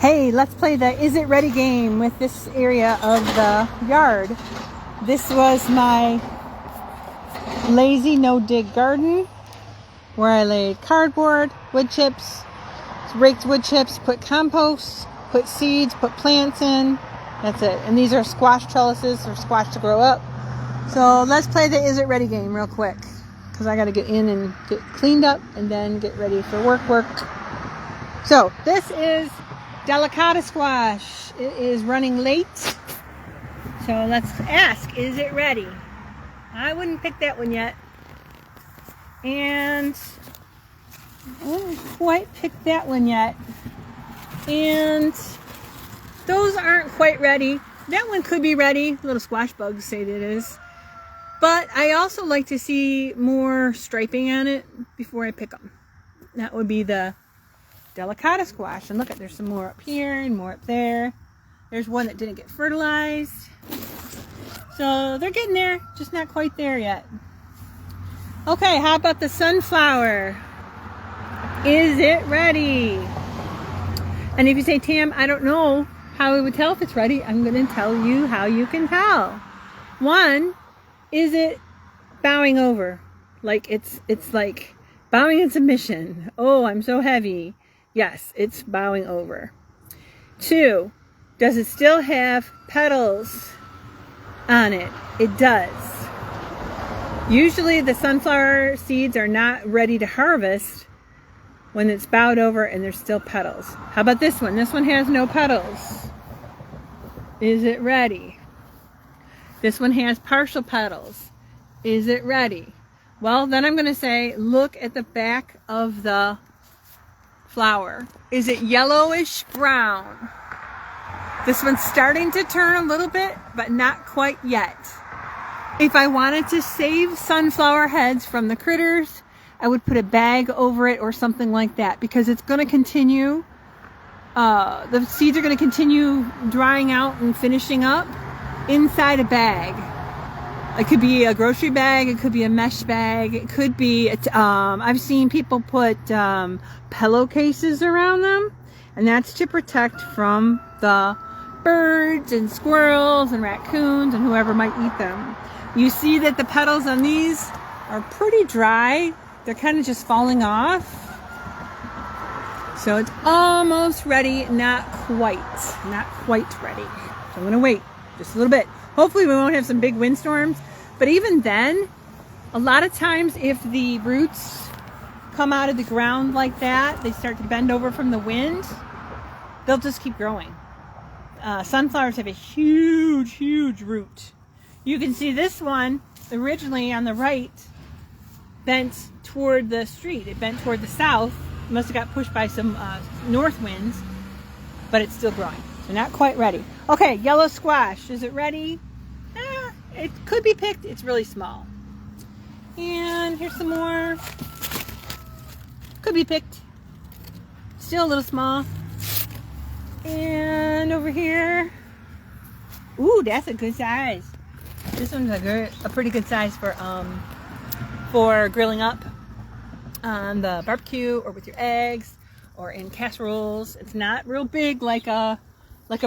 Hey, let's play the Is It Ready game with this area of the yard. This was my lazy no-dig garden where I laid cardboard, wood chips, raked wood chips, put compost, put seeds, put plants in. That's it. And these are squash trellises for squash to grow up. So let's play the Is It Ready game real quick because I got to get in and get cleaned up and then get ready for work. So this is Delicata squash. It is running late. So let's ask, is it ready? I wouldn't pick that one yet. And I wouldn't quite pick that one yet. And those aren't quite ready. That one could be ready. Little squash bugs say that it is. But I also like to see more striping on it before I pick them. That would be the Delicata squash. And look, there's some more up here and more up there. There's one that didn't get fertilized. So they're getting there, just not quite there yet. Okay, how about the sunflower? Is it ready? And if you say, Tam, I don't know how we would tell if it's ready, I'm going to tell you how you can tell. One, is it bowing over? Like it's like bowing in submission. Oh, I'm so heavy. Yes, it's bowing over. Two, does it still have petals on it? It does. Usually the sunflower seeds are not ready to harvest when it's bowed over and there's still petals. How about this one? This one has no petals. Is it ready? This one has partial petals. Is it ready? Well, then I'm going to say, look at the back of the flower. Is it yellowish brown? This one's starting to turn a little bit, but not quite yet. If I wanted to save sunflower heads from the critters, I would put a bag over it or something like that, because it's going to continue, the seeds are going to continue drying out and finishing up inside a bag. It could be a grocery bag, it could be a mesh bag, it could be, I've seen people put pillowcases around them, and that's to protect from the birds and squirrels and raccoons and whoever might eat them. You see that the petals on these are pretty dry. They're kind of just falling off. So it's almost ready, not quite ready. So I'm going to wait just a little bit. Hopefully we won't have some big windstorms. But even then, a lot of times if the roots come out of the ground like that, they start to bend over from the wind, they'll just keep growing. Sunflowers have a huge root. You can see this one originally on the right bent toward the street. It bent toward the south. It must have got pushed by some north winds, but it's still growing. So not quite ready. Okay, yellow squash. Is it ready? It could be picked. It's really small. And here's some more. Could be picked. Still a little small. And over here. Ooh, that's a good size. This one's a pretty good size for grilling up on the barbecue or with your eggs or in casseroles. It's not real big like a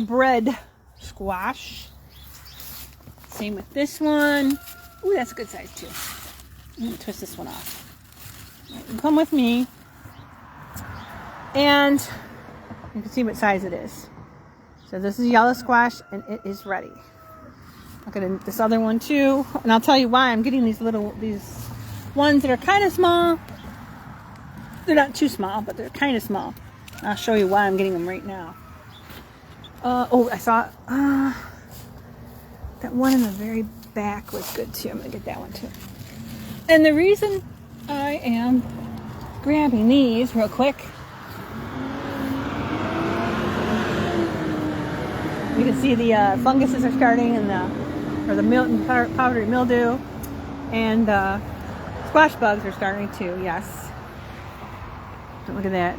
bread squash. Same with this one. Ooh, that's a good size too. I'm gonna twist this one off. Right, come with me. And you can see what size it is. So this is yellow squash and it is ready. Look at this other one too. And I'll tell you why I'm getting these ones that are kind of small. They're not too small, but they're kind of small. I'll show you why I'm getting them right now. I saw that one in the very back was good too. I'm going to get that one too. And the reason I am grabbing these real quick, you can see the funguses are starting and the powdery mildew, and squash bugs are starting too. Yes. Look at that.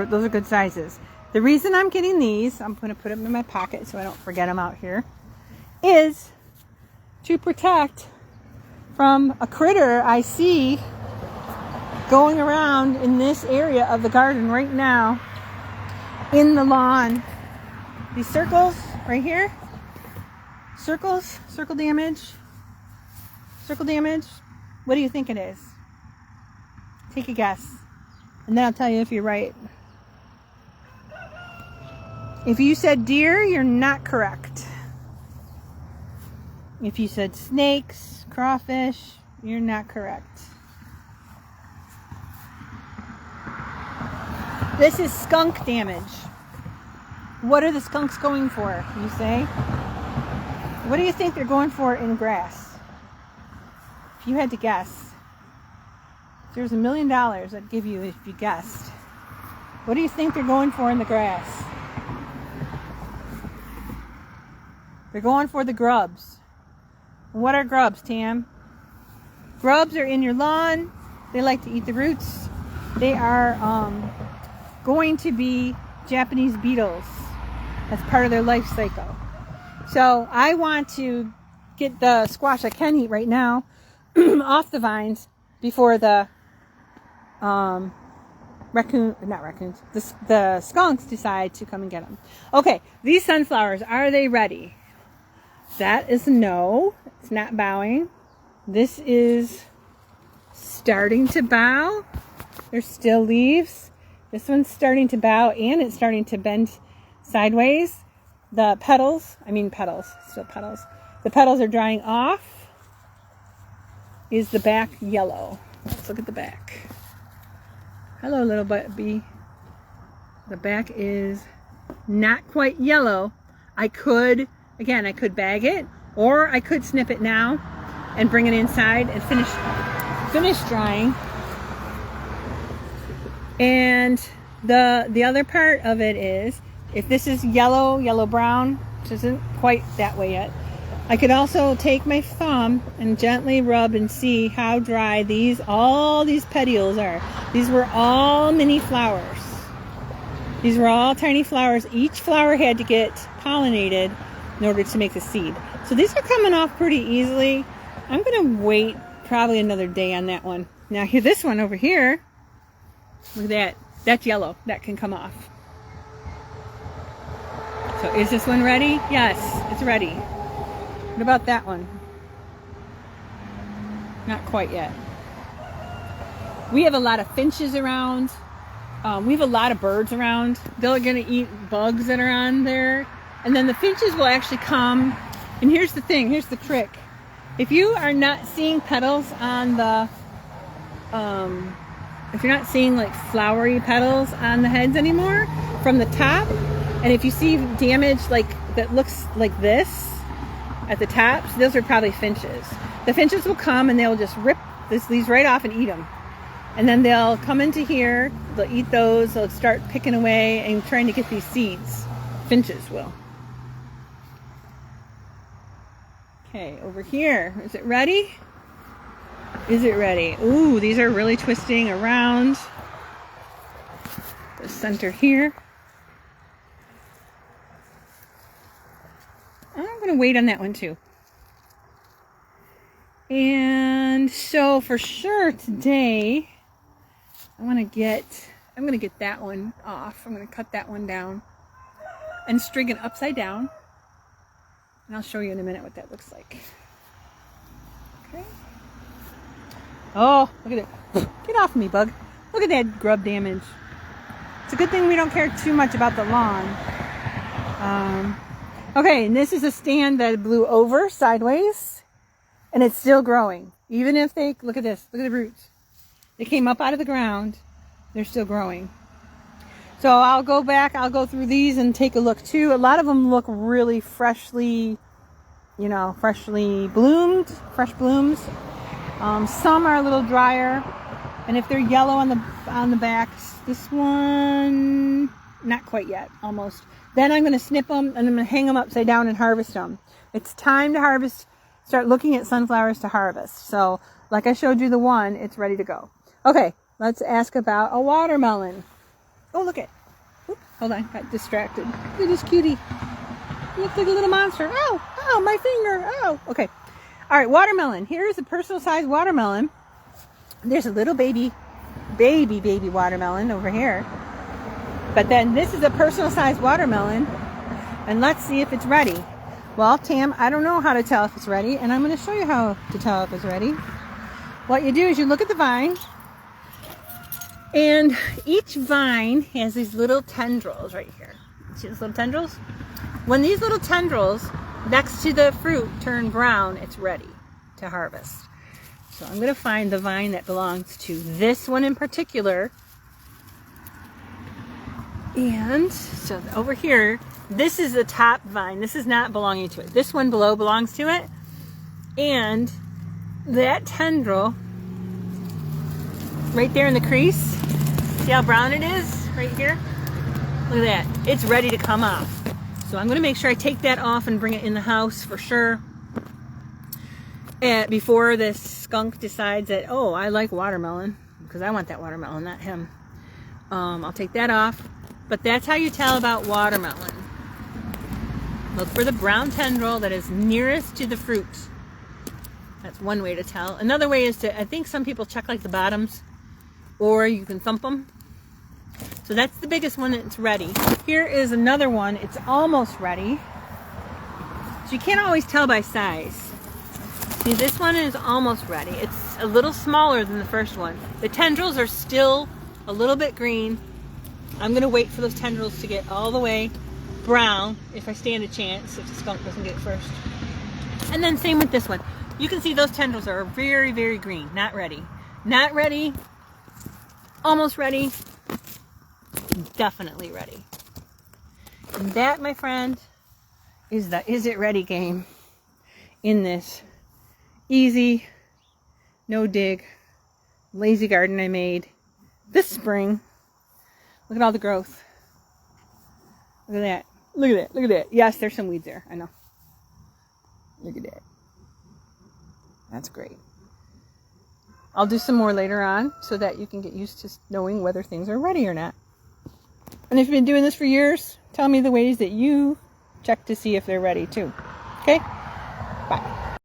Those are good sizes. The reason I'm getting these, I'm going to put them in my pocket so I don't forget them out here, is to protect from a critter I see going around in this area of the garden right now. in the lawn. These circles right here. Circles, circle damage. Circle damage. What do you think it is? Take a guess. And then I'll tell you if you're right. If you said deer, you're not correct. If you said snakes, crawfish, you're not correct. This is skunk damage. What are the skunks going for, you say? What do you think they're going for in grass? If you had to guess. If there's $1 million I'd give you if you guessed. What do you think they're going for in the grass? They're going for the grubs. What are grubs, Tam? Grubs are in your lawn. They like to eat the roots. They are going to be Japanese beetles as part of their life cycle. So I want to get the squash I can eat right now off the vines before the the skunks decide to come and get them. Okay, these sunflowers, are they ready? That is no. It's not bowing. This is starting to bow. There's still leaves. This one's starting to bow and it's starting to bend sideways. The petals, still petals. The petals are drying off. Is the back yellow? Let's look at the back. Hello, little bee. The back is not quite yellow. I could bag it, or I could snip it now and bring it inside and finish drying. And the other part of it is, if this is yellow brown, which isn't quite that way yet, I could also take my thumb and gently rub and see how dry all these petioles are. These were all mini flowers. These were all tiny flowers. Each flower had to get pollinated in order to make the seed. So these are coming off pretty easily. I'm going to wait probably another day on that one. Now here, this one over here, look at that. That's yellow. That can come off. So is this one ready? Yes, it's ready. What about that one? Not quite yet. We have a lot of finches around. We have a lot of birds around. They're going to eat bugs that are on there. And then the finches will actually come. And here's the thing. Here's the trick. If you are not seeing petals on the... if you're not seeing like flowery petals on the heads anymore from the top, and if you see damage like that looks like this at the tops, those are probably finches. The finches will come and they'll just rip these right off and eat them. And then they'll come into here, they'll eat those, they'll start picking away and trying to get these seeds. Finches will. Okay, over here. Is it ready? Is it ready? Ooh, these are really twisting around the center here. I'm going to wait on that one too. And so for sure today, I'm going to get that one off. I'm going to cut that one down and string it upside down. And I'll show you in a minute what that looks like. Okay. Oh, look at it. Get off me, bug. Look at that grub damage. It's a good thing we don't care too much about the lawn. Okay, and this is a stand that blew over sideways, and it's still growing. Even if they, look at this, look at the roots. They came up out of the ground. They're still growing. So I'll go back, I'll go through these and take a look too. A lot of them look really freshly bloomed, fresh blooms. Some are a little drier, and if they're yellow on the backs, this one, not quite yet, almost. Then I'm going to snip them and I'm going to hang them upside down and harvest them. It's time to harvest, start looking at sunflowers to harvest. So like I showed you the one, it's ready to go. Okay, let's ask about a watermelon. Oh, look at, oops, hold on, got distracted. Look at this cutie. He looks like a little monster. Oh, my finger, oh. Okay, all right, watermelon. Here's a personal size watermelon. There's a little baby watermelon over here. But then this is a personal sized watermelon, and let's see if it's ready. Well, Tam, I don't know how to tell if it's ready, and I'm going to show you how to tell if it's ready. What you do is you look at the vine, and each vine has these little tendrils right here. See these little tendrils? When these little tendrils next to the fruit turn brown, it's ready to harvest. So I'm going to find the vine that belongs to this one in particular. And so over here, this is the top vine. This is not belonging to it. This one below belongs to it. And that tendril right there in the crease, see how brown it is right here? Look at that. It's ready to come off. So I'm going to make sure I take that off and bring it in the house for sure. Before this skunk decides that, oh, I like watermelon, because I want that watermelon, not him. I'll take that off. But that's how you tell about watermelon. Look for the brown tendril that is nearest to the fruit. That's one way to tell. Another way is to, I think some people check like the bottoms, or you can thump them. So that's the biggest one that's ready. Here is another one. It's almost ready. So you can't always tell by size. See, this one is almost ready. It's a little smaller than the first one. The tendrils are still a little bit green. I'm going to wait for those tendrils to get all the way brown if I stand a chance, if the skunk doesn't get it first. And then same with this one. You can see those tendrils are very, very green. Not ready. Not ready. Almost ready. Definitely ready. And that, my friend, is the Is It Ready game in this easy, no dig, lazy garden I made this spring. Look at all the growth. Look at that. Look at that. Look at that. Yes, there's some weeds there. I know. Look at that. That's great. I'll do some more later on so that you can get used to knowing whether things are ready or not. And if you've been doing this for years, tell me the ways that you check to see if they're ready too. Okay?